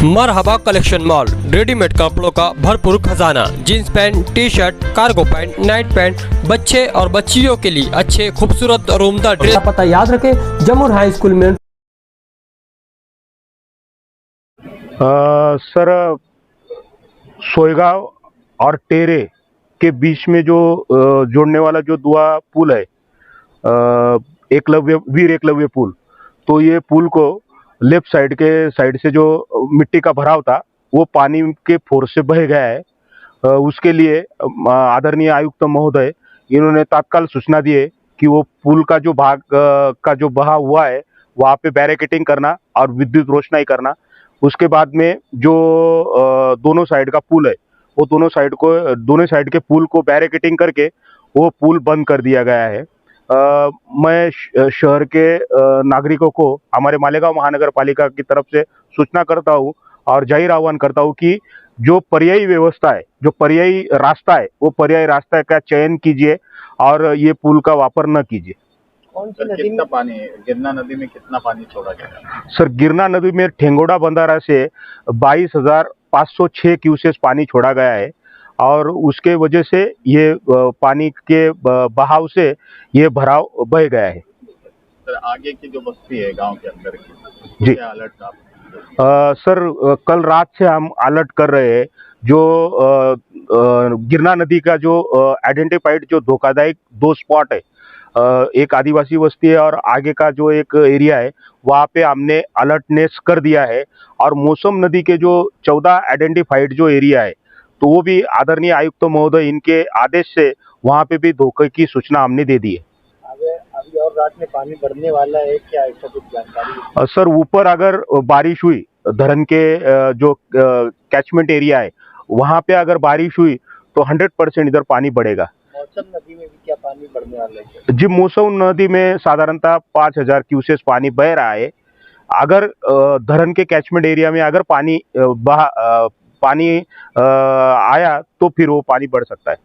मरहबा collection mall, readymade कपड़ों का भरपूर खजाना। Jeans pant, T shirt, cargo pant, night pant, बच्चे और बच्चियों के लिए अच्छे खूबसूरत और उम्दा ड्रेस। पता याद रखें, जमुर हाई स्कूल में। सर, सोयगांव और टेरे के बीच में जो जोड़ने वाला जो दुआ पुल है, वीर एकलव्य पुल, तो ये पुल को लेफ्ट साइड से जो मिट्टी का भराव था वो पानी के फोर्स से बह गया है। उसके लिए आदरणीय आयुक्त महोदय इन्होंने तत्काल सूचना दी है कि वो पुल का जो भाग का जो बहाव हुआ है वहाँ पे बैरिकेटिंग करना और विद्युत रोशनाई करना। उसके बाद में जो दोनों साइड का पुल है वो दोनों साइड के पुल को बैरिकेटिंग करके वो पुल बंद कर दिया गया है। मैं शहर के नागरिकों को हमारे मालेगांव महानगर पालिका की तरफ से सूचना करता हूँ और जाहिर आह्वान करता हूँ कि जो पर्यायी व्यवस्था है, जो पर्यायी रास्ता है, वो पर्यायी रास्ता का चयन कीजिए और ये पुल का वापर न कीजिए। कौन सी नदी में पानी, गिरना नदी में कितना पानी छोड़ा गया? सर, गिरना नदी में ठेंगोड़ा बंधारा से 22,506 क्यूसेस पानी छोड़ा गया है और उसके वजह से ये पानी के बहाव से ये भराव बह गया है। सर, आगे की जो बस्ती है गांव के अंदर की, जी क्या अलर्ट आप? सर, कल रात से हम अलर्ट कर रहे हैं। जो गिरना नदी का जो आइडेंटिफाइड जो धोखादायक दो स्पॉट है, एक आदिवासी बस्ती है और आगे का जो एक एरिया है, वहाँ पे हमने अलर्टनेस कर दिया है। और मौसम नदी के जो 14 आइडेंटिफाइड जो एरिया है, तो वो भी आदरणीय आयुक्त महोदय इनके आदेश से वहाँ पे भी धोखे की सूचना हमने दे दी है। अभी और रात में पानी बढ़ने वाला है क्या, ऐसा कुछ जानकारी? सर, ऊपर अगर बारिश हुई, धरन के जो कैचमेंट एरिया है वहाँ पे अगर बारिश हुई तो 100% इधर पानी बढ़ेगा। मौसम नदी में भी क्या पानी बढ़ने वाला है? जी, मौसम नदी में साधारणतः 5,000 क्यूसेस पानी बह रहा है। अगर धरन के कैचमेंट एरिया में अगर पानी आया तो फिर वो पानी बढ़ सकता है।